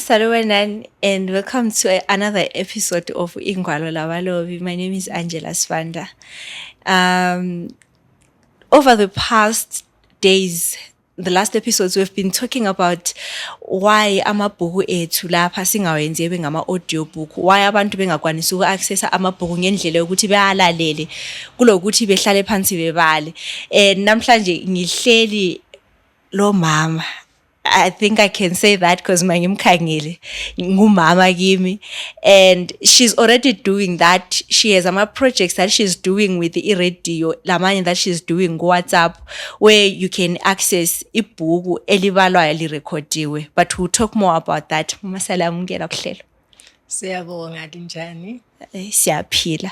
Salutations and welcome to another episode of Ingwalo Labalobi. My name is Angela Svanda. Over the past days, the last episodes, we've been talking about why amabhuku ethu lapha singawenzi ebe ngama audiobook, why abantu bengakwanisi uku-accessa amabhuku ngendlela yokuthi beyalalele kulokuthi behlale phansi bebale. Namhlanje ngihleli lo mama. I think I can say that because mangimkhangele ngumama kimi, and she's already doing that. She has some projects that she's doing with the radio, lamanye that she's doing WhatsApp, where you can access ibhuku elibalwayo lirekhodiwe. But we'll talk more about that. Mama salamu ngena kuhlelo. Siyabonga linjani? Siyaphila.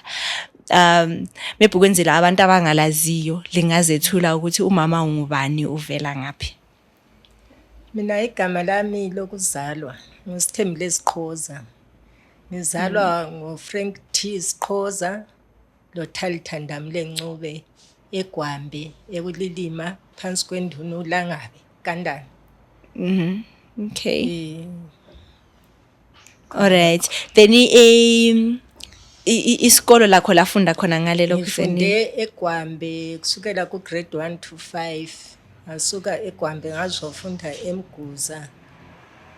Mebhukwenzela abantu abangalaziyo lingazethula ukuthi umama ungubani uvela ngaphi. Mina igama lami lokuzalwa nguSithembile Siqhoza. Ngizalwa ngoFrank T Siqhoza loThalithandamle Ncube eGwambe ekulilima phansi kwenduna uLangabe Kandani. Okay. All right. Then isikolo lakho lafunda khona ngalelo kufeni. Ngifunde eGwambe kusukela ku grade 1 to 5. Ngasuka eGwambe ngazofunda eMguza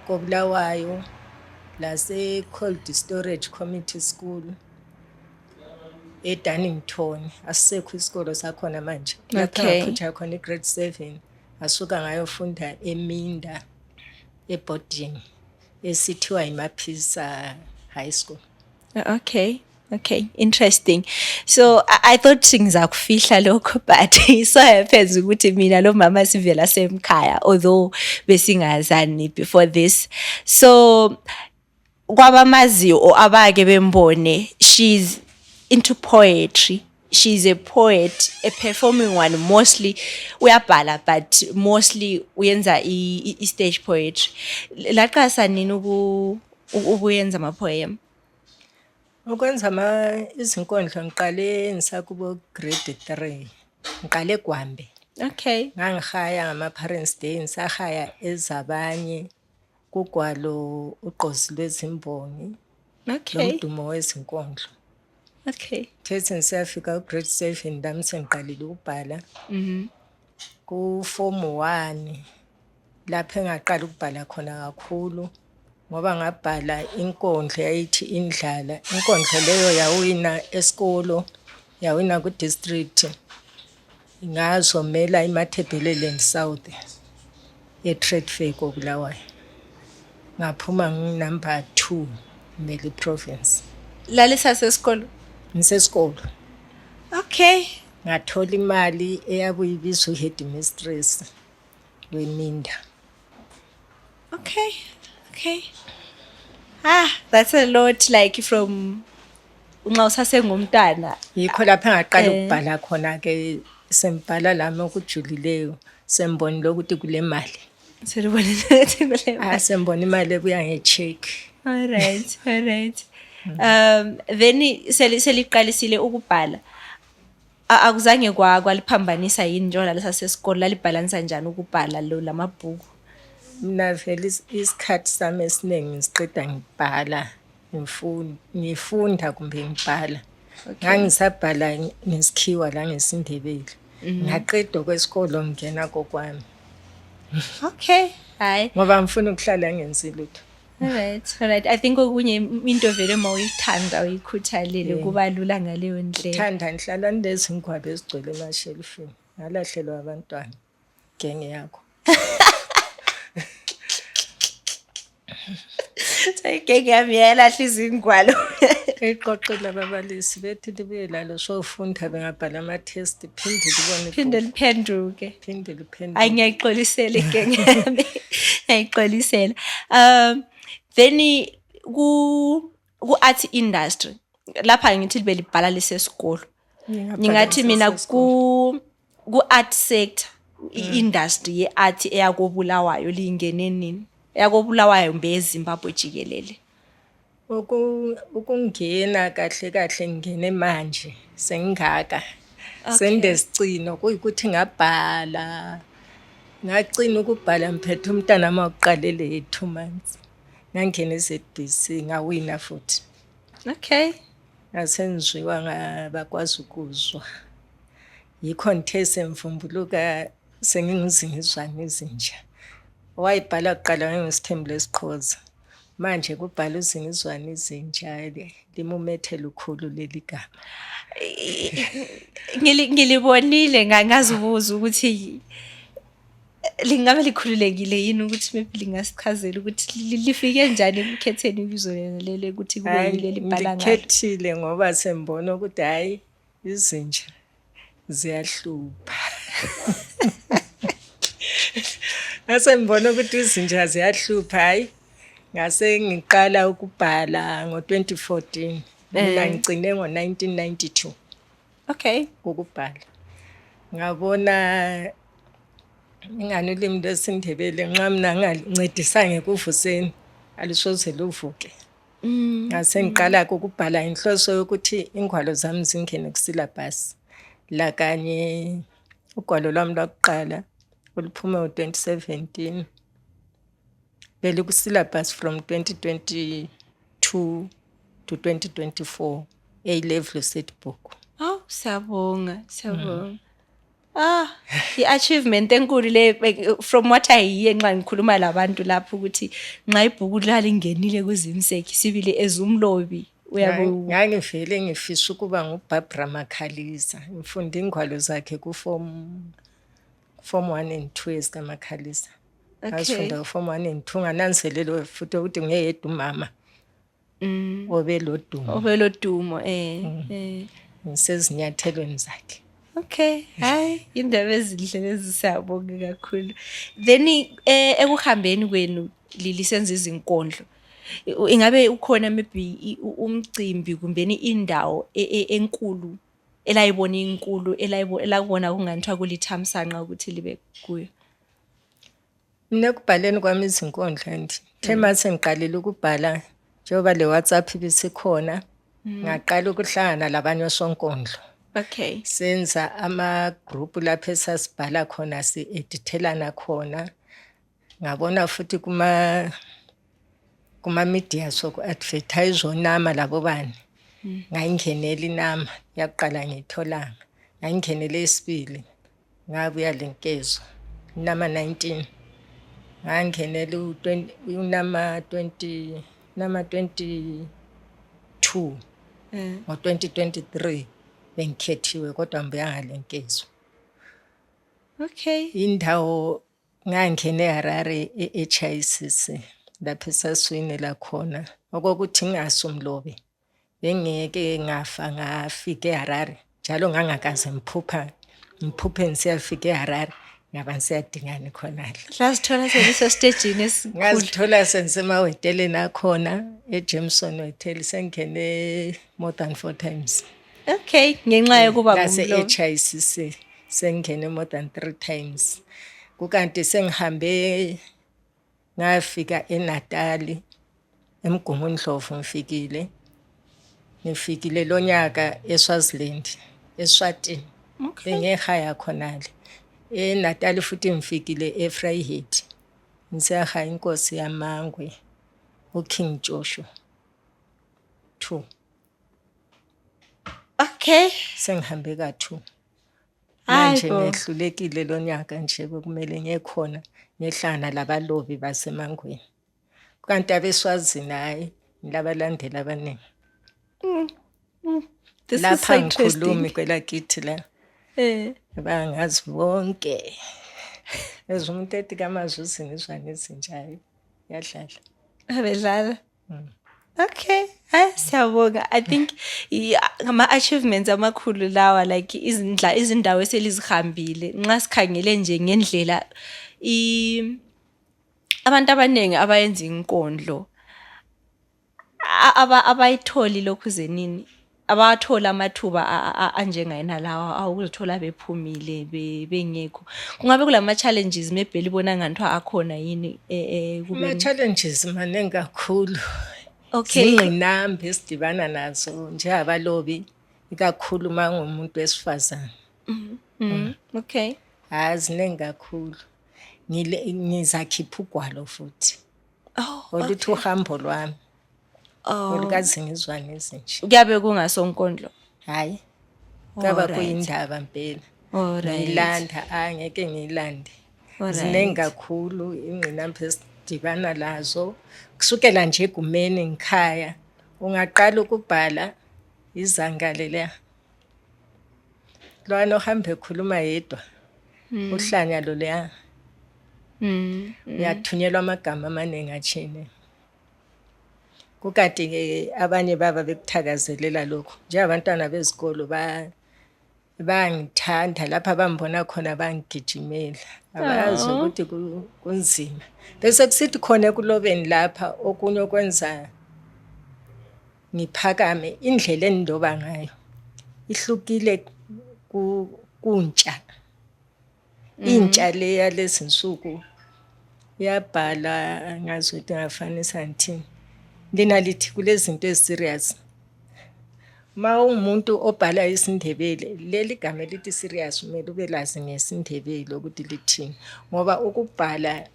koBulawayo lase Cold Storage Community School eDannington. Asisekho isikolo sakhona manje. Lapho ngaphutha khona igrade 7. Ngasuka ngayofunda eMinda eboarding esithiwa iMaphisa High School. Okay, interesting. So I thought things akufihla lokho, but it so happens ukuthi mina lo mama sivela semkhaya, although besingazani before this. So kwabamaziyo o abake bembone, she's into poetry. She's a poet, a performing one, mostly uyabhala, but mostly uyenza stage poetry. Laqasa nini ukuyenza ama poem? Ukwenza izinkondlo ngiqale ngisakubo grade 3. Ngiqale eGwambe. Okay. Ngangihaya ngama Parents Day, ngisahaya ezabanye kugwalo uqozi lwezimbongi. Okay. Nomdumo wezinkondlo. Okay. Thethi ngisafika ku grade 7 nami sengiqalile ukubhala. Ku form 1 lapho engaqala ukubhala khona kakhulu. Ngoba ngabhala inkondlo yayithi indlala. Inkondlo leyo yawina esikolo, yawina ku district. Ngazomela iMatabeleland South trade fair koBulawayo. Ngaphuma number 2 mele province. Lalisa sesikolo? Ngisesikolo. Okay. Ngathola imali eyabuyibizwa uheadmistress weMinda. Okay. That's a lot, like from unxa usasengumntana. Yikho lapha ngaqala ukubhala khona ke sembhala lami okujulileyo sembonile ukuthi kule mali. Sembonile ukuthi kule mali. Sembona imali ebuya ngecheck. All right. Then seliqalisile ukubhala. Akuzange kwaliphambanisa yini njengoba lasesikolo lalibhalanisa njani ukubhala lo lamabhuku? Mina vele isikhathi sami esiningi ngisiqeda ngibhala, ngifunda kumbe ngibhala. Ngangisabhala ngesikhiwa la ngesindebele. Ngaqeda kwesikolo ngena kokwami. Okay. Hayi. Ngoba ngifuna ukuhlala ngenzi lutho. All right. I think okunye into vele mawuyithanda uyikhuthalele kuba lula ngaleyo ndlela. Thanda ngihlala ndezi ngwabe ezigcwele emashelfini. Ngalahlelwa abantwana. Genge yakho. Ngeke yami yalahla izingwalo. Eqoqela ababalisi bethi libuye lalo sofunda bengabhala ama test phinde libone. Phinde liphenduke. Angiyayixolisela igenge yami. Ngiyayixolisela. Then ku art industry lapha ngithi libe libhala lesesikolo. Ngingathi mina ku art sector industry ye art eyakobulawayo lingene nini? Yakobulawayo mbe eZimbabwe jikelele. Ukungena kahle ngene manje sengingaka. Sendesicino kuyikuthi ngabhala. Ngacina ukubhala mphethe umntana mawuqalele 2 months. ngangena eZBC ngawina futhi. Okay. Ngasenziwa ngabakwazi ukuzwa. Yikho ngithe semvumbuluka sengingizingizwane ezintsha. Wayibhala kuqala ngangisithembile esiqhoza. Manje kubhala uzingizwane ezintsha limumethe lukhulu leli gama. Ngilibonile ngazubuza ukuthi lingabe likhululekile yini ukuthi maybe lingasichazela ukuthi lifike njani ekukhetheni ibizo lelo ukuthi kube yile libhala ngalo. Ngikhethile ngoba sembona ukuthi hayi izinja ziyahlupha. Ngase ngibona ukuthi izinja ziyahlupha hayi. Ngase ngiqala ukubhala ngo-2014. Mina ngigcine ngo-1992. Okay. Ukubhala. Ngabona ingane ulimi lwesiNdebele nqamna ngancedisa ngekuvuseni alisoze luvuke. Ngase ngiqala ukubhala inhloso yokuthi ingwalo zami zingene kusyllabus. La kanye ugwalo lwami lokuqala oluphume ngo-2017 beli kusyllabus from 2022 to 2024 A-level setbook. Oh, siyabonga. I-achievement enkulu le from what I hear nxa ngikhuluma labantu lapho ukuthi nxa ibhuku lalingenile kuzimseki sibili ezumlobi uyabo. Ngangivele ngifisa ukuba nguBarbara Makhaliza. Ngifunda ingwalo zakhe kuform 1 and 2 ezikaMakhaliza. Ngasifunda kuform 1 and 2 ngananzelelo futhi ukuthi ngiyedwa umama. Obelodumo ngisezinyathelweni zakhe. Okay, hayi indaba ezinhle lezi siyabonga kakhulu. Then ekuhambeni kwenu lisenza izinkondlo. Ingabe ukhona maybe umcimbi kumbeni indawo enkulu elayibona inkulu elakubona kunganithiwa kulithamsanqa ukuthi libe kuyo? Mina kubhaleni kwami izinkondlo thema sengiqalile ukubhala njengoba le WhatsApp ibisikhona ngaqala ukuhlangana labanye osonkondlo. Okay. Senza ama-group lapho esasibhala khona si-edithelana khona. Ngabona futhi kuma-media soku-advertise onama labo bani. Ngayingenela inama yaqala ngiyitholanga. Ngayingenela esibili ngabuya lenkezo inama 19. Ngangenela unama 22 ngo-2023 bengikhethiwe kodwa ngibuya ngalenkezo. Okay. Indawo ngangene eHarare eHICC lapho esaswinela khona okokuthi ngingasumlobi bengeke ngafa ngafika eHarare njalo ngangakaze ngiphuphe ngisiyafika eHarare ngaba ngisiyadingana khonale. Lasithola selisestagini esikhulu. Ngazithola sengisemaweteleni akhona eJameson Hotel sengene more than 4 times. Okay, ngenxa yokuba ngumlo. HICC sengene more than 3 times. Kukanti sengihambe ngafika eNatal eMgungundlovu ngifikile lonyaka eSwaziland eSwatini. Okay. Ngehaya khonale. eNatal futhi ngifikile eVryheid. Ngisahaya inkosi yaMangwe uKing Joshua 2. Okay. Sengihambe ka2. Manje ngehlulekile lonyaka nje bekumele ngekhona ngehlangana labalobi baseMangweni. Kanti abeSwazini hayi labalandela abaningi. Lapha ngikhulumi kwelakithi la. Bangazi bonke. Ezumuntu ethi kamazwi izingizwane ezinjayo yadlala. Abedlala. Okay. Siyabonga. I think ama-achievements amakhulu lawa like izindawo eselizihambile nxa sikhangele nje ngendlela abantu abaningi abayenza inkondlo abayitholi lokhu zenini abathola amathuba anjengayena lawa awukuzithola bephumile bengekho. Kungabe kulama challenges maybe libona nganithiwa akhona yini kuma challenges maningi kakhulu. Okay. Zingqinamba esidibana nazo njengabalobi ikakhulu mangumuntu wesifazane. Okay. Aziningi kakhulu. Ngizakhipha ugwalo futhi. oluthi uhambo lwami Oh, olukazingizwane ezinje. kuyabe kungasonkondlo. Hayi, kaba Alright. kuyindaba mpela. Alright. Ngiyilanda, angeke ngiyilande. Ziningi kakhulu ingqinamba esidibana lazo kusukela nje egumeni ngikhaya. Ungaqala ukubhala izangale leya. Lwana ohambe ekhuluma yedwa. Uhlanya lo leya. Uyathunyelwa amagama amaningi athini. Kukade ke abanye baba bekuthakazelela lokho. Nje abantwana bezikolo bangithanda lapha bambona khona bangigijimela. Abazi ukuthi kunzima. Bese kusithi khona ekulobeni lapha okunye okwenza ngiphakame indlela endoba ngayo. Ihlukile kuntsha. Intsha leya lezinsuku yabhala ngazuthi ngafanisa ngithini. Linalithi kulezinto eziserious. Ma umuntu obhala isiNdebele leli gama elithi serious kumele ube lazi ngesindebele ukuthi lithini ngoba ukubhala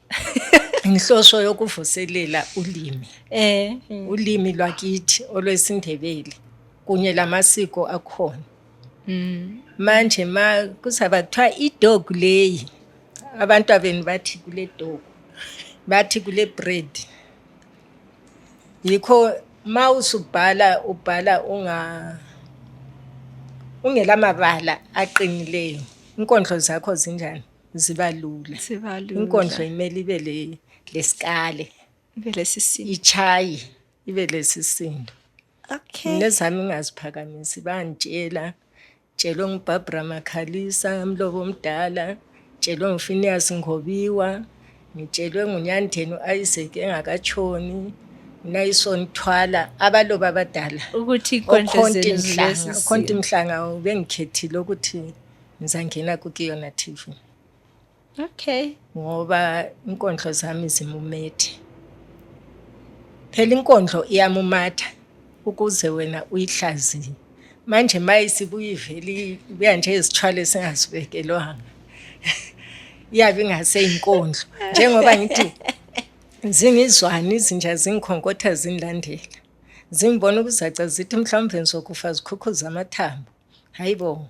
inhloso yokuvuselela ulimi ulimi lwakithi olwesindebele kunye lamasiko akhona. Manje kusaba kuthiwa idog leyi abantu abeni bathi kule dog bathi kule bread. Yikho ma usubhala ubhala ungelamabala aqinileyo. Inkondlo zakho zinjani? Ziba lula. Inkondlo imele ibe lesikale. Ibe lesisindo. Ichayi ibe lesisindo. Okay. Nezami ngaziphakamisi bantshela. Tshelwe nguBarbara Makhalisa Mlobo Omdala, tshelwe nguPhinias Ngobiwa, ngitshelwe nguNyandeni Isaac engakatshoni, Nayison Thwala abaloba abadala. Ukuthi inkondlo zenu zilesisindo. Khonto Mhlanga ubengikhethile ukuthi ngizangena kuKiyona TV. Okay. Ngoba inkondlo zami zimumethe. Phela inkondlo iyamumatha ukuze wena uyihlaziye. Manje mayisibuye iveli buya nje izithwale singazibekelwanga. Iyabe ingase inkondlo njengoba ngithi zingizwana izinja zingikhonkotha zingilandela. Zingibona ukuzaca zithi mhlawumbe ngizokufa zikhukhuza amathambo. Hayibo.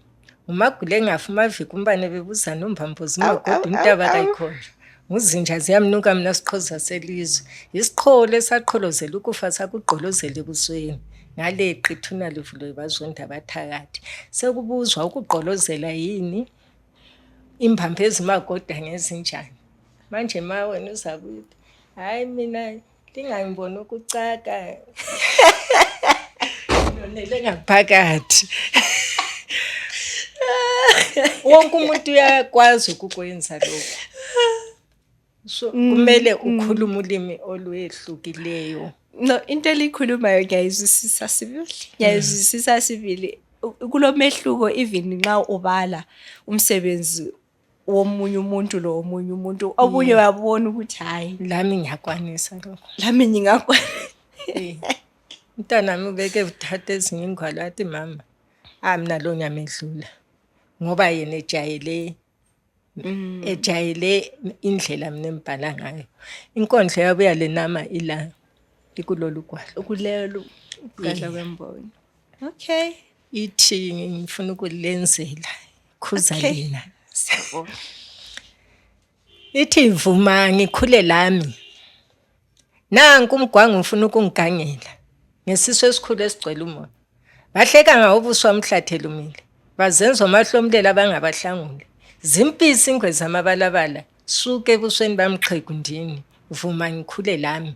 Umagule engafuma viki umbane bebuzana umbambozi magodu intaba kayikhona. Uzinja ziyamnuka mina siqhoza selizwe. Isiqholo esaqholozela ukufa sakugqolozela ebusweni. Ngale qithuna livulo bazonda bathakathi. Sekubuzwa ukugqolozela yini imbambo ezimagoda ngezinjani. Manje ma wena uzakuthi hayi mina lingangibona ukucaka. Nonele ngaphakathi. Wonke umuntu uyakwazi ukukwenza lokho. So kumele ukhuluma ulimi olwehlukileyo. No, into elikhulumayo ngiyayizwisisa sibili. Ngiyayizwisisa sibili. Kulomehluko even nxa ubala umsebenzi womunye umuntu lo omunye umuntu obunye uyabona ukuthi hayi lami ngiyakwanisa lokho. Lami ngingakwanisa. Mntana nami ubeke uthatha ezinye ingwalo athi mama mina lo nyamedlula ngoba yena ejayele indlela mina embhala ngayo. Inkondlo yabuya lenama ila ikulolu gwalo. Ukulelo ukudla kwemboni. Okay. Ithi ngifuna ukulenzela khuza lena. Ithi vuma ngikhule lami. Nanku umgwangu ufuna ukungigangela. Ngesiso esikhulu esigcwele umoya. Bahleka ngawubuso wamhlathela umile. Bazenza omahlomlela abangabahlangule. Zimpisi ingweza amabalabala. Suke ebusweni bamqhegu ndini. Vuma ngikhule lami.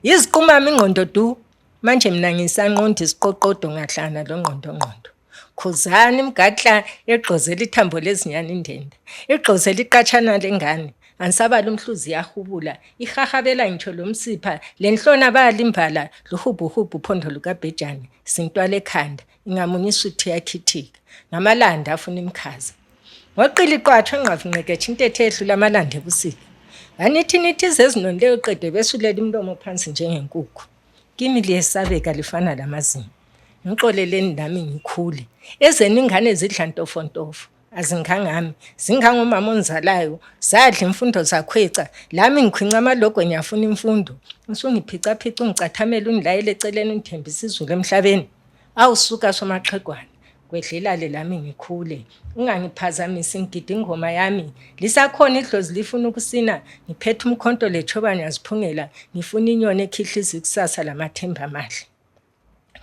Iziqumama ingqondo du. Manje mina ngisanqonda isiqoqodo ngahlana lo ngqondo. Khuzani imgadla egqozela ithambo lezinyana indenda. Egqozela iqatshana lengane. Ansabala umhluzi yahubula. Ihahabela ngitsho lomsipha. Lenhlona bayalimbala luhubuhubu phondo lukaBhejane. Sintwala ekhanda. Ingamunyisa uthi yakhithika. Ngamalanda afuna imkhaza. Ngoqila iqwathwa enqavinqeketsha intethe edlula amalanda ebusika. Nithi zezinonleyo qede besulela imlomo phansi njengenkukhu. Kimi liyesabeka lifana lamazinyo. Ngixoleleni nami ngikhule. Ezeni ingane zidla ntofontofo. azingangami zingangomama onzalayo zadla imfundo zakhweca lami ngikhwinca amalogo ngiyafuna imfundo usungiphica ungicathamela unilayele eceleni undithembisa izulu emhlabeni awusuka somaxhegwana kwedlela lami ngikhule ungangiphazamisi ngigida ingoma yami lisakhona idlozi lifuna ukusina ngiphethe umkhonto lechobani yaziphungela ngifuna inyoni ekhihliza ikusasa lamathemba amahle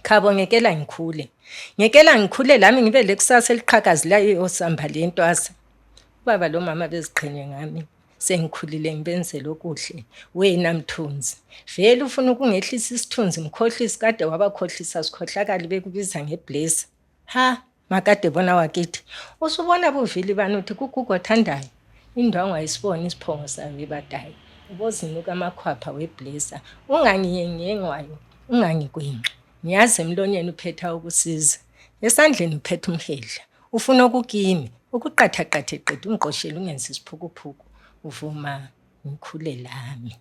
khabo ngekela ngikhule lami ngibe lekusasa eliqhakazileyo yosamba lentwasa baba lo mama beziqhenye ngami sengikhulile ngibenzela okuhle wena Mthunzi vele ufuna ukungehlisa isithunzi mkhohlisi kade wabakhohlisa sikhohlakali bekubiza ngebless makade bona wakithi usubona buvili bani uthi kugugu othandayo indwangu ayisibona isiphongo sayo ebadayo ubozinuka amakhwapha weblessa ungangiyengwayo ungangigwinqa ngiyazi emlonyeni uphetha ukusiza esandleni uphethe umhedla ufuna ukukimi ukuqathaqathe qedwe umqoshela ungenza isiphukuphuku uvuma ngikhule lami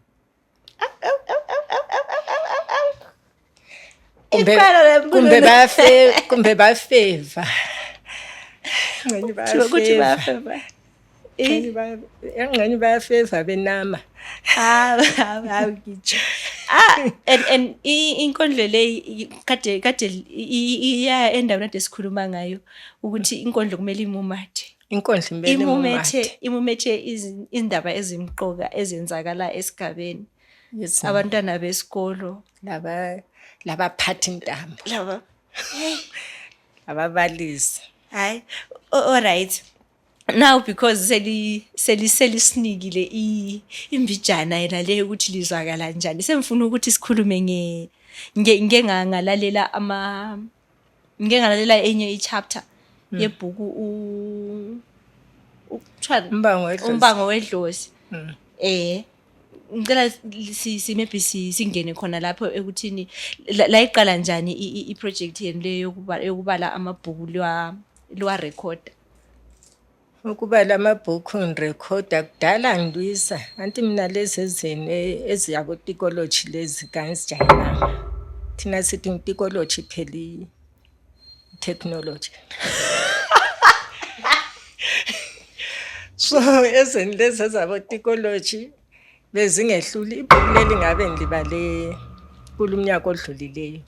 kumbe bafeva engxenye bayafeva benama ngitsho and inkondlo le kade iya endaweni ade sikhuluma ngayo ukuthi inkondlo kumele imumathe imumethe izindaba ezimqoka ezenzakala esigabeni abantwana besikolo labaphathi intambo ababalisi hayi all right now because selisinikile imbijana yena le ukuthi lizwakala njani semfuna ukuthi sikhulume ngelalela enye ichapter yebhuku umbango wedlozi ngicela maybe singene khona lapho ekuthini la iqala njani iproject yenu le yokubala amabhuku lwa record ukubala amabhuku ngirekhoda kudala ngilwisa anti mina lezi ezini eziyabo tikology lezi kangisijayelanga thina sithi ngitikology pheli technology so ezini lezi ezabo tikology bezingehluli ibhuku leli ngabe ngilibale kulumnyaka odlulileyo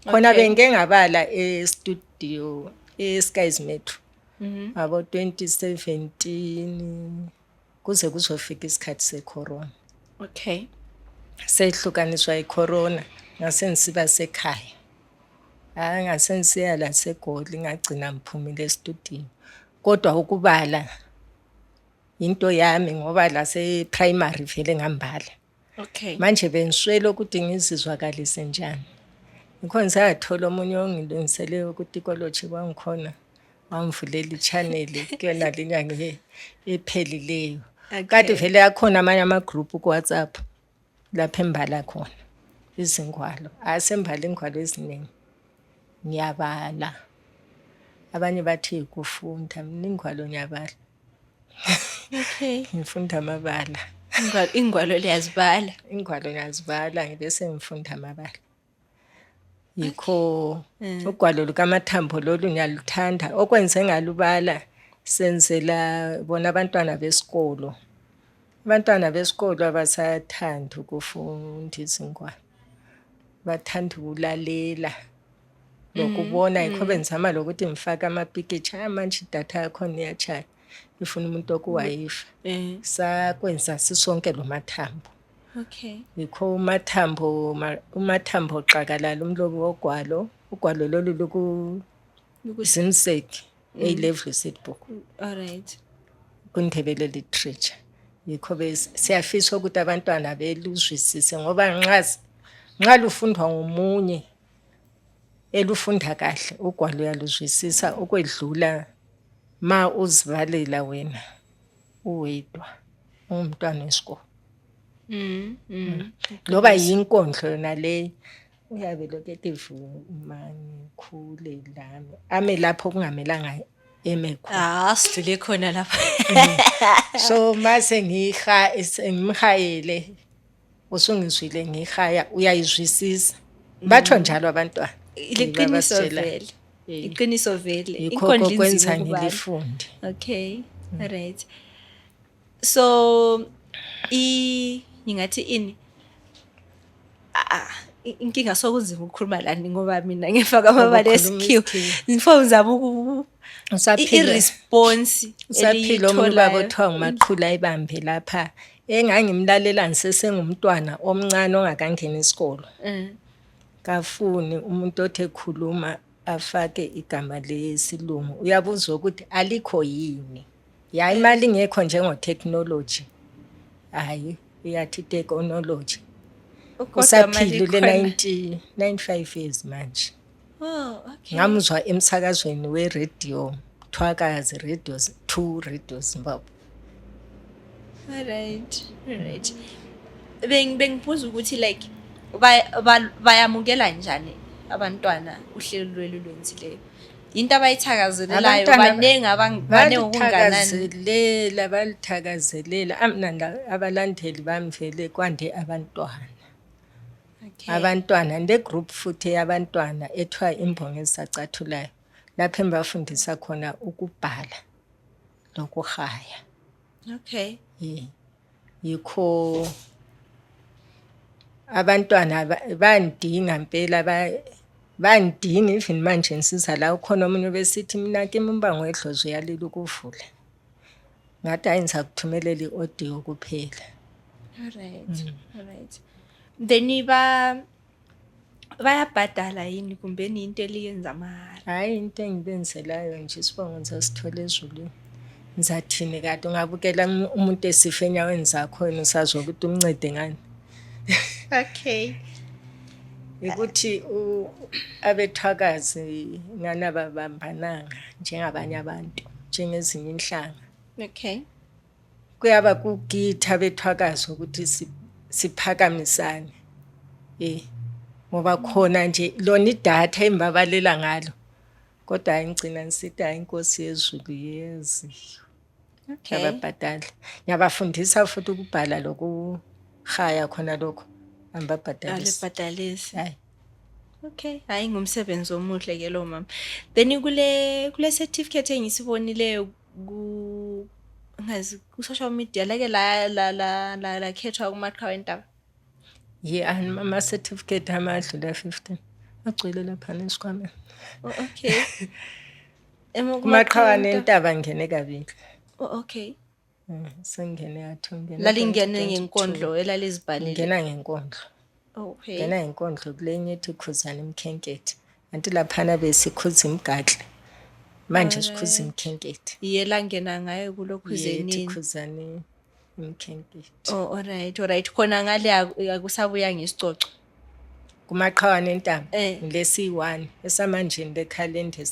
khona bengeke ngabala e-studio eSky's Metro abo 2017 kuze kuzofika isikhathi secorona okay sehlukaniswa icorona ngasensiba sekhaya ngasensiya la seGoli ngagcina ngiphumile e-studio kodwa ukubala into yami ngoba la se-primary vele ngambala okay manje bengiswele ukuthi ngizizwakalise njani ngikhona sathola omunye ongilungisele ukuthi ikology kwangikhona wangivulela i-channel kuyona linyanga ephelileyo kade vele yakhona amanye ama-group ku WhatsApp lapha embala khona izingwalo asembala ingwalo eziningi ngiyabala abanye bathi kufunda mina ingwalo ngiyabala okay ngifunda amabala ingwalo liyazibala ngibese ngifunda amabala yikho ugwalo lukaMathambo lolu ngiyaluthanda okwenze ngalubala senzela bona abantwana besikolo abasathanda ukufunda izingwalo bathanda ukulalela lokubona yikho benzama lokuthi ngifake amapicture manje idatha yakho iyachaya ifuna umuntu okuwayifa sakwenza sisonke lo Mathambo okay yikho uMathambo Xakalala umlobi wogwalo ugwalo lolu Zimseki A-level setbook all right kuNdebele literature yikho siyafisa ukuthi abantwana beluzwisise ngoba nxa lufundwa ngomunye elufunda kahle ugwalo uyaluzwisisa ukwedlula ma uzibalela wena uwedwa umntwana wesikolo loba yinkondlo yona le uyabe lokete vumani khule lami ame lapho kungamelanga eme khona sidlule khona lapha so mase ngimhayele usungizwile ngihaya uyayizwisisa batho njalo abantwana liqiniso vele iqiniso vele yikho inkondlo kwenza inzima ukubala. ngilifunde. Okay, alright. So ngingathi ini inkinga sokunzima ukukhuluma lani ngoba mina ngifaka amabala Ukukhuluma esikhiwa. isikhiwa. Ngifuna uzama Usaphila i-response usaphila omunye ubaba eliyitholayo. othiwa ngumaqhula ayibambe lapha. Engangimlalela ngisesengumntwana omncane ongakangena isikolo. Kafuni umuntu othe khuluma afake igama lesilungu. Uyabuza ukuthi alikho yini. Ya imali ngekho njengotechnology. Hayi, uyathi technology. Usaphila le 95 years manje. Oh, okay. Ngamuzwa emsakazweni we-radio, Thwakazi radios, 2 radios Zimbabwe. Alright. Bengibuza ukuthi like bayamukela njani abantwana uhlelo lwelu lwenzileyo. Into abayithakazelelayo banenge okunganani. Balithakazelela abalandeli bamvele kwande abantwana. Okay. Abantwana le group futhi yabantwana ethiwa imbongo ezicathulayo lapho embafundisa khona ukubhala nokuhaya. Okay. Yikho abantwana bandinga impela bandinga even manje nsiza la ukhona omunye besithi mina ke imbango edlozi uyalila ukuvula. Ngathi ayenza ukuthumelela iaudio kuphela. Alright. Then bayabhadala yini kumbe into eliyenza mahhala? Hayi into engibenzelayo nje sibonga ngizasithola ezulwini. Ngizathini kade ungabukela umuntu esifa enyaweni zakho wena usazwa ukuthi umncede ngani. Okay. Ukuthi abethwakazi ngana babambananga njengabanye abantu njengezinye inhlanga. Okay. Kuyaba kugitha abethwakazi ukuthi siphakamisane. Ngoba khona nje lona idatha embabalela ngalo. Kodwa ngicina ngisithi inkosi yezulu yezi. Okay. Ababhadala. Ngiyabafundisa futhi ukubhala lokuhaya khona lokho. Ambabhadalisi. Alibhadalisi. Hayi. Okay, hayi ngumsebenzi omuhle ke lo mama. Then kule certificate engisibonileyo ngazi ku social media la khethwa kumaqhawe entaba. Ama certificate amadlula 15. Agcwele lapha nesikhwama. Okay. Kumaqhawe entaba ngene kabili. Okay. Sengene yathungena. Lalingene ngenkondlo elalizibhalile. Ngena ngenkondlo. Okay. Ngena ngenkondlo kulenye ethi Khuzana Imkhenkethe. Anti laphana besikhuza imgahle. Manje sikhuza imkhenkethe. Yela ngena ngayo kulokhuzeni. Yethi Khuzana Imkhenkethe. Oh, alright. Khona ngale akusabuya ngesicoco. Kumaqhawe entaba lesi1 esamanje le calendar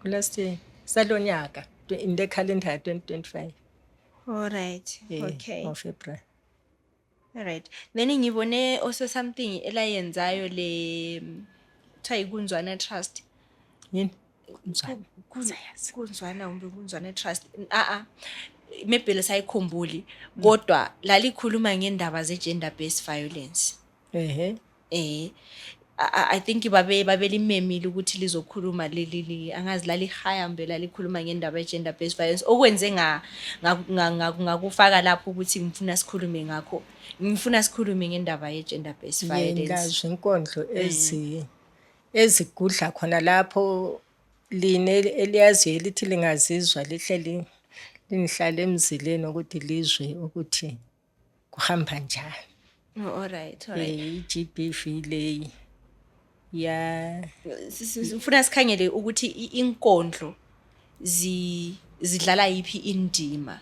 last year salonyaka in the calendar 2025. Alright. Okay. Of February. Alright. Then ngibone also something elayenzayo le Kunzwana Trust. Yini? Kunzwana Trust. Maybe lesayikhumbuli kodwa lalikhuluma ngendaba ze-gender based violence. I think babelimemile ukuthi lizokhuluma leli angazi lalihaya mbe lalikhuluma ngendaba ye-gender based violence okwenze ngakufaka lapho ukuthi ngifuna sikhulume ngendaba ye-gender based violence. Ngazi inkondlo ezigudla khona lapho line eliyaziyo lithi lingazizwa lihleli linihlala emzileni ukuthi lizwe ukuthi kuhamba njani. Alright. GBV leyi sifuna sikhangele ukuthi inkondlo zidlala yipi indima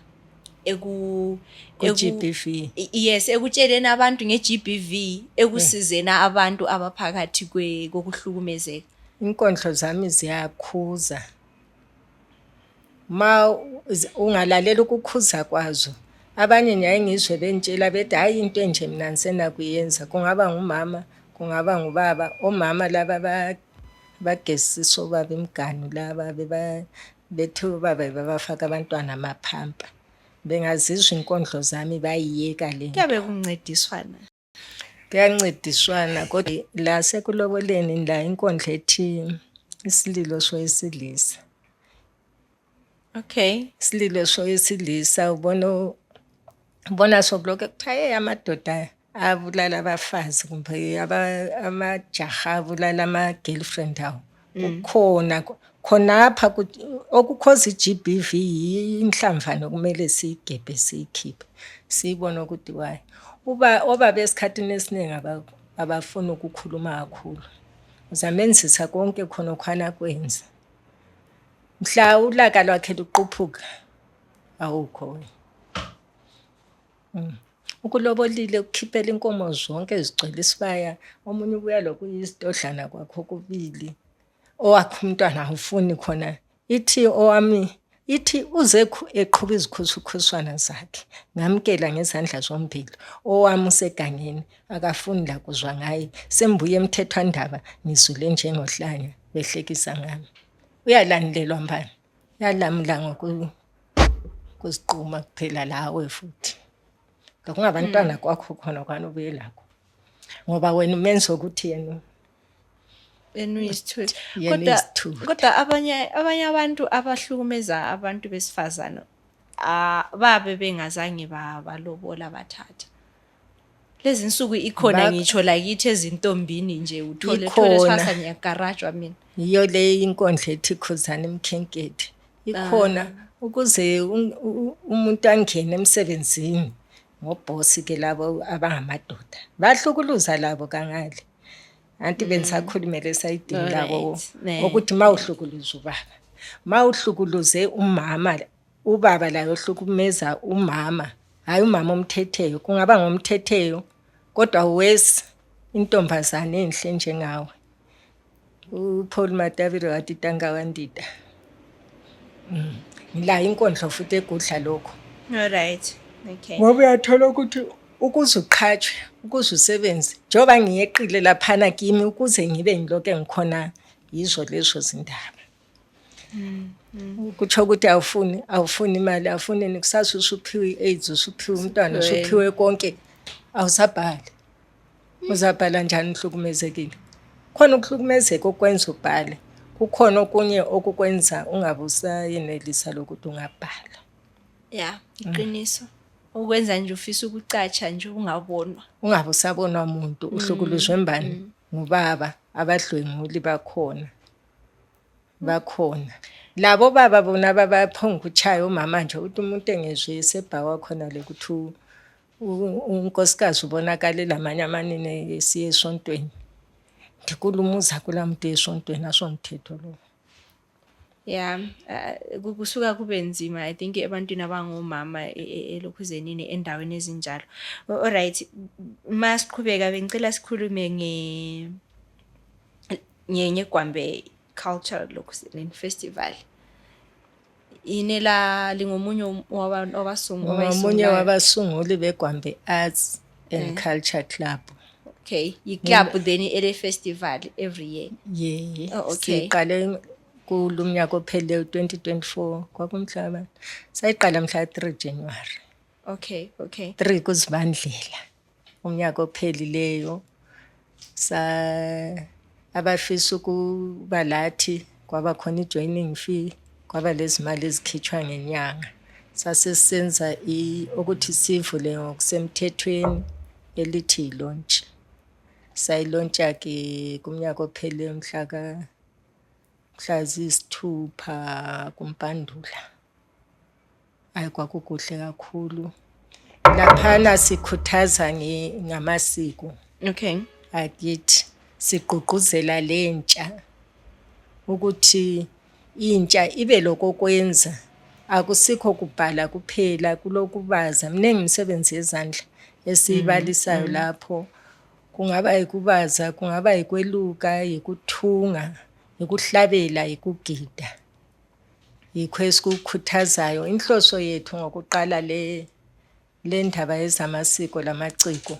GBV. Yes, ekutsheleni abantu ngeGBV ekusizena abantu abaphakathi kokuhlukumezeka. Inkondlo zami ziyakhuza. Ma ungalalela ukukhuza kwazo abanye nyaye ngizwe bentshela bethi hayi into enje mina ngisena kuyenza kungaba ngumama kungaba ngubaba omama laba bagesiso baba imganu laba bethu baba babafaka abantwana amaphampa bengazizwa inkondlo zami bayiyeka le kuyancediswana kodwa la sekuloboleni la inkondlo ethi isililo sowesilisa. Okay. Isililo sowesilisa ubona sokuloke kuthiwa amadoda abulala abafazi kumbe amajaha abulala ama-girlfriend awo. Kukhona khonapha okukhoza i-GBV inhlamvana okumele siyigebhe siyikhiphe siyibone ukuthi why. Obaba esikhathini esiningi abafuni ukukhuluma kakhulu. Uzamenzisa konke khona okhwana kwenza. Mhla ulaka lwakhe luquphuka awukho wena. Ukulobolile ukukhiphela inkomo zonke ezigcwele isibaya, omunye ubuya lokuyisitodlana kwakho kubili. Owakhe umntwana awufuni khona. Ithi uze eqhuba izikhususwana zakhe. Ngamkela ngezandla zombili. Owami usegangeni akafuni la kuzwa ngaye. Sembuye emthethwandaba ngizule njengohlanya behlekisa ngami. Uyalandelwa mbani? Yalamla ngokuziquma kuphela lawe futhi. Lokungabantwana kwakho khona kwanobuye lakho. Ngoba wena umenza ukuthi yena Enuyisithuli. yena isithuli. Kodwa abanye abantu abahlukumeza abantu besifazana babe bengazange balobola bathatha. Lezi insuku ikhona ngisho lakithi ezintombini nje uthole sasa ngiyagarajwa mina. Yiyo le inkondlo ethi khuzana emkhenkethe. Ikhona ukuze umuntu angene emsebenzini ngobhosi ke labo abangamadoda. Bahlukuluza labo kangale. Anti bengisakhulumela sayidini labo ukuthi mawuhlukuluza ubaba. Mawuhlukuluze umama, ubaba la yohlukumeza umama. Hayi umama omthetheyo, kungaba ngomthetheyo kodwa wesi intombazane enhle njengawe. uPaul Matavile wathi tanga wandida. La inkondlo futhi egudla lokho. Alright. Okay. Ngoba uyathola ukuthi ukuze uqhatshwe, ukuze usebenze, njengoba ngiyeqile laphana kimi ukuze ngibe ngiloke ngikhona yizo lezo zindaba. Kutsho ukuthi awufuni imali, awufuni nikusasa usuphiwe i-AIDS, usuphiwe umntwana, usuphiwe konke, awusabhali. Uzabhala njani uhlukumezekile? Khona ukuhlukumezeka okwenza ubhale. Kukhona okunye okukwenza ungabe usayenelisa lokuthi ungabhala. Yeah, iqiniso. Ukwenza nje ufisa ukucatsha nje ungabonwa. Ungabe usabonwa umuntu uhlukuluzwe mbani? Ngubaba, abadlwenguli bakhona. Labo baba bona babaphonga ukuchaya umama nje ukuthi umuntu engezwe sebhawa khona le kuthi unkosikazi ubonakala lamanye amanene esiye esontweni. Ndikulumuza kulamuntu esontweni asomthetho lo. Yeah, kusuka kube nzima I think ebantwini abangomama elokhuzenini endaweni ezinjalo. Alright, masiqhubeka bengicela sikhulume ngeGwambe Cultural Lokhuzenini Festival. Inela lingomunye omunye wabasunguli beGwambe Arts and Culture Club. Okay, iClub then ele festival every year. Yeah. Oh, okay. Siqale kulumnyaka ophele 2024 kwakumhlaba. Sayiqala mhla 3 January. Okay. 3 kuZibandlela. Umnyaka ophelileyo abafisa ukuba lathi kwaba khona ijoining fee, kwaba lezimali ezikhitshwa ngenyanga. Sasisenza ukuthi sivule ngokusemthethweni elithi launch. Sayilontsha ke kumnyaka ophele mhla ziyisithupha kuMpandula. Kwakukuhle kakhulu. Laphana sikhuthaza ngamasiko. Okay. Akithi sigqugquzela lentsha ukuthi intsha ibe lokokwenza, akusikho kubhala kuphela kulokubaza. Mningi imisebenzi yezandla esibalisayo lapho. Kungaba ikubaza, kungaba ikweluka, ikuthunga, ikuhlabela, ikugida. Yikho esikukhuthazayo. Inhloso yethu ngokuqala le ndaba yezamasiko lamaciko.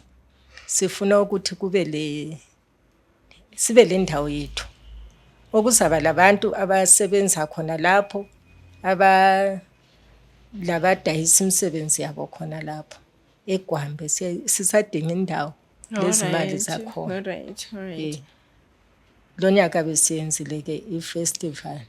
Sifuna ukuthi sibe le ndawo yethu. Okuzaba labantu abasebenza khona lapho, labadayisa imisebenzi yabo khona lapho. eGwambe sisadinga indawo lezimali zakhona. Alright. lo nyaka besiyenzile-ke i-festival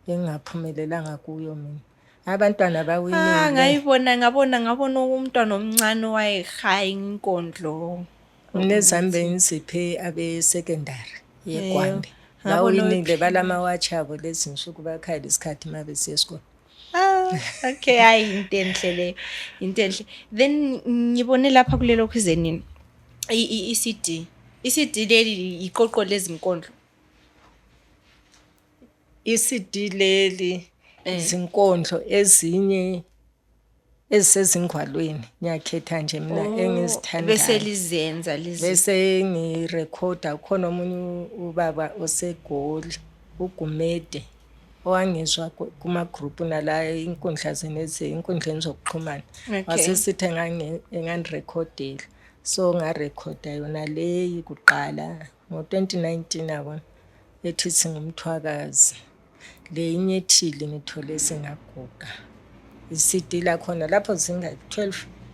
engingaphumelelanga kuyo mina. Abantwana bawinile. ngabona umntwana omncane owayehaya inkondlo. Nezambe ngiziphe abe-secondary yeGwande. ngabona Bawinile balamawashi abo lezi nsuku bakhaya lesikhathi uma besiya esikoleni. Okay, hayi into enhle leyo, into enhle. Then ngibone lapha kulelo khuzeni i-CD. I-CD leli iqoqo lezinkondlo. I-CD leli izinkondlo ezinye ezisezingwalweni ngiyakhetha nje mina engizithandayo. Bese lizenza lezi. Bese ngirekhoda khona omunye ubaba oseGoli uGumede owangizwa kuma group nala inkundleni zokuxhumana. Wasesithi enganirekhodela. So ngarekhoda yona leyi kuqala ngo-2019 yabona ethi singumthwakazi. Le inye ethile ngithole singaguga. I-CD lakhona lapho zinga 12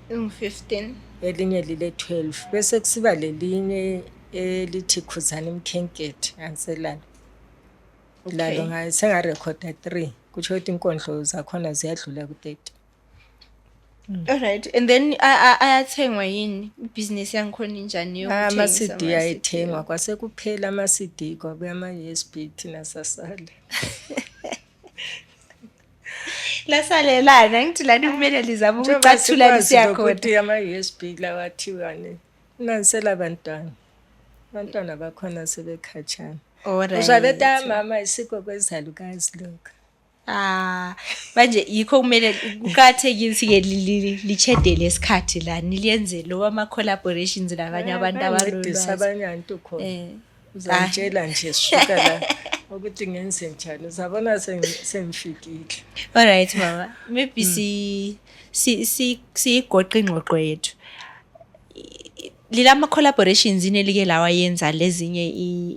15 elinye lile 12 bese kusiba lelinye elithi khuzana imkhenkethi anselana. Lalo ngasengarekhoda 3 kusho ukuthi inkondlo zakhona ziyadlula ku30. All right, and then ayathengwa yini business yangikhona injani yokuthengisa ama-CD ayethengwa kwasekuphela ama-CD kwabe ama-USB thina sasala. Lasalelana ngithi lani kumele lizama ukucathula lisiyakhona ukuthi ama-USB lawathiwane nansela abantwana bakhona sebekhatshana. Uzabeta mama isikho kwezalukazi lokho. Manje yikho kumele kuqhathekile ke lichedele isikhathi la niliyenze lo ama collaborations nabanye abantu abalolwazi. Abanye abantu khona. Uzantshela nje sisuka la ukuthi ngenze njani uzabona sengifikile. All right mama, maybe sigoqa ingxoxo yethu. Lilama collaborations inelike lawa yenza lezinye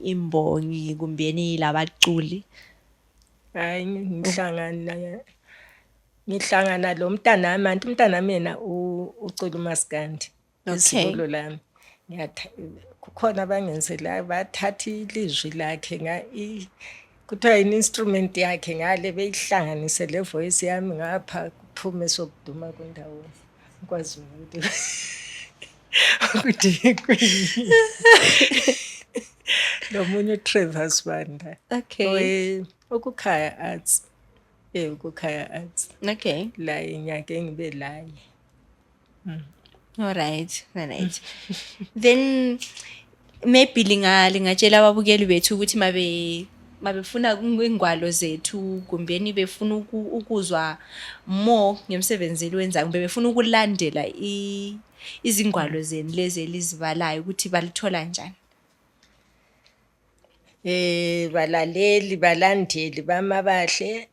imbongi kumbeni labaculi. Hayi ngihlangana lo umntana yena ucula umaskandi esikolo lami. Kukhona abangenzela bathatha ilizwi lakhe kuthiwa instrument yakhe ngale beyihlanganise le voice yami ngapha kuphume sokuduma kundawo ngikwazi ukuthi lo munye Trevor Sibanda. Okay. Ukukhaya arts. Ukukhaya arts. Okay. La inyaka engibe laye. All right. Then maybe lingatshela ababukeli bethu ukuthi mabefuna ingwalo zethu kumbeni befuna ukuzwa more ngemsebenzi wenza kumbe befuna ukulandela izingwalo zenu lezi elizibalayo ukuthi balithola njani. Balaleli balandeli bamabahle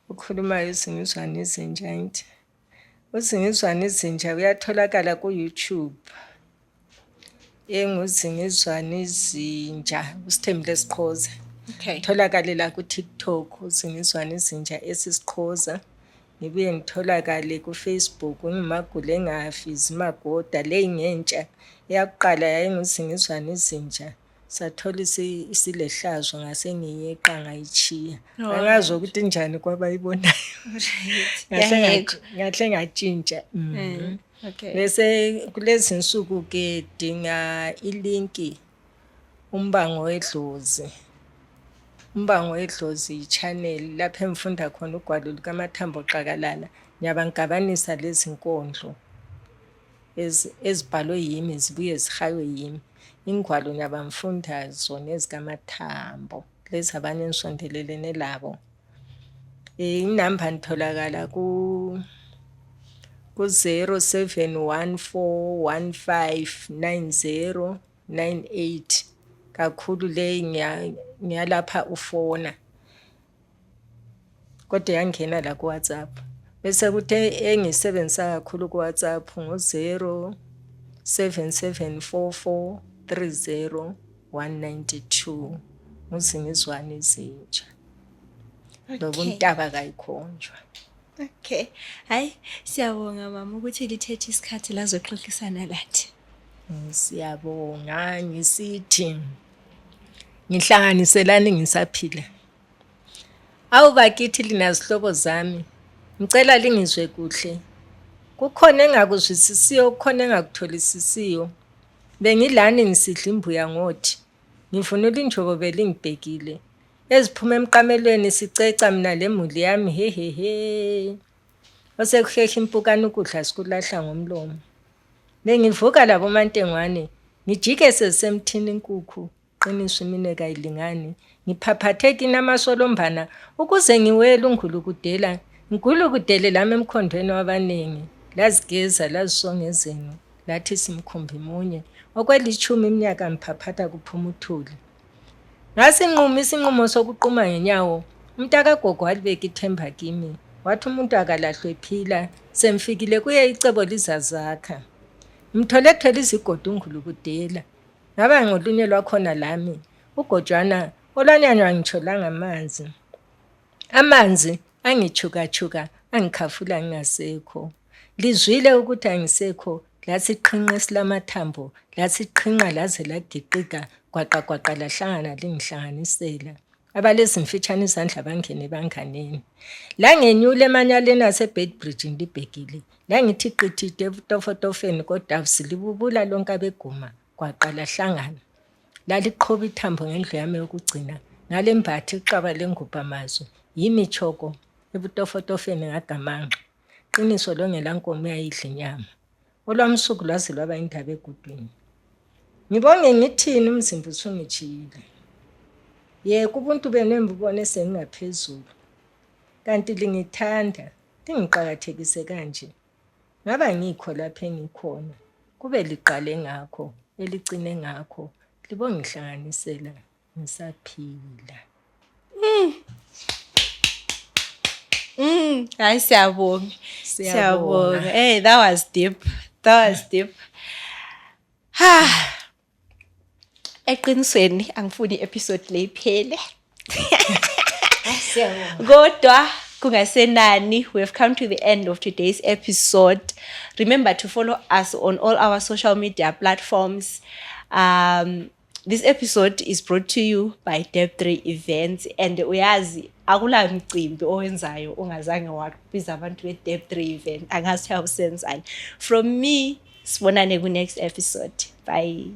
ukhuluma usingizwana izinja nje. Usingizwana izinja uyatholakala ku YouTube. Enguzingizwana izinja uSithembile Siqhoza. Okay. Tholakala la ku TikTok usingizwana izinja esisiqhoza. Ngibuye ngitholakale ku Facebook ngimagule engafi izimagoda leyingentsha yakuqala yayinguzingizwana izinja. Sathola isilehlazo ngase ngiyeqa ngayichiya. Angazi ukuthi njani kwabayibonayo. Ngahle ngatshintsha. Okay. Bese kulezi nsuku ke dinga ilinki Umbango Wedlozi. Umbango Wedlozi i-channel lapha engifunda khona ugwalo lukaMathambo Xakalala. Ngiyabangabanisa lezi nkondlo ezibhalwe yimi zibuye zihaywe yimi. Ingwalo nyabamfunda zona ezikaMathambo lezi abanye nisondelelene labo. Inamba nitholakala ku 0714159098 kakhulu le ngiyalapha ufona kodwa yangena la ku WhatsApp bese kuthi engisebenzisa kakhulu ku WhatsApp ngo-0774430192 ngizingizwana izinja. Lobo untaba kayikhonjwa. Okay. Hayi siyabonga mama ukuthi lithethe isikhathi lazoxoxisana lathi. Siyabonga ngisithi ngihlanganiselani ngisaphila. Awu bakithi lina zihlobo zami, ngicela lingizwe kuhle. Kukhona engakuzwisisiyo, kukhona engakutholisisiyo. Bengilani ngisidla imbuya ngothi. Ngivunula injobo belingibhekile. Eziphuma emqamelweni siceca mina lemuli yami hehehe. Osekuheha impukane ukudla sikulahla ngomlomo. Bengivuka labo mantengwane, ngijike sesemthini inkukhu, qiniso imine kayilingani. Ngiphaphatheka inamasolombana ukuze ngiwele ungulukudela. Ngulukudele lami emkhondweni wabanengi. Lazigeza lazisongezeni, lathi simkhumbi munye. Okwelithumi iminyaka ngiphaphatha kuphuma uthuli. Ngasinquma isinqumo sokuquma ngenyawo. Umntakagogo walibeka ithemba kimi. Wathi umuntu akalahlwe phila, semfikile kuye icebo lizazakha. Ngimthole ethwele izigodo ungulukudela. Ngaba ngolunye lwakhona lami, ugojwana olwanyanywa ngitsho langamanzi. Amanzi angichuka-chuka, angikhafula ngingasekho. Lizwile ukuthi angisekho, lasiqhinqa esilamathambo, lasiqhinqa laze lagiqika, gwaqagwaqa lahlangana lingihlanganisela. Abalezimfitshane izandla bangene banganeni. La ngenyule emanyaleni aseBedbridge ngibhekile. La ngithi qithide ebutofotofeni kodwa libubula lonke abeguma kwaqala hlangana. Laliqhoba ithambo ngendlu yami yokugcina. Ngalembathi iqaba lengubhamazwe. Yimi choko ebutofotofeni ngagamanqa. Qiniso lo ngelankomo yayidla inyama. Olwamsuku lwaze lwaba indaba egudwini. Ngibonge ngithini umzimba usungijiyile. Yeke ubuntu benembubone sengingaphezulu. Kanti lingithanda, lingiqakathekise kanje. Ngaba ngikho lapha engikhona. Kube liqale ngakho, eligcine ngakho. Libongihlanganisela ngisaphila. Hayi siyabonga. Siyabonga. Hey, that was deep. That was deep. Eqinisweni angifuni episode le iphele. Kodwa kungasenani, we have come to the end of today's episode. Remember to follow us on all our social media platforms. This episode is brought to you by Deb3 Events, and uyazi akula mcimbi owenzayo ongazange wabiza abantu be-Deb3 Event. Angazi how senzani. From me, sibonane ku next episode. Bye.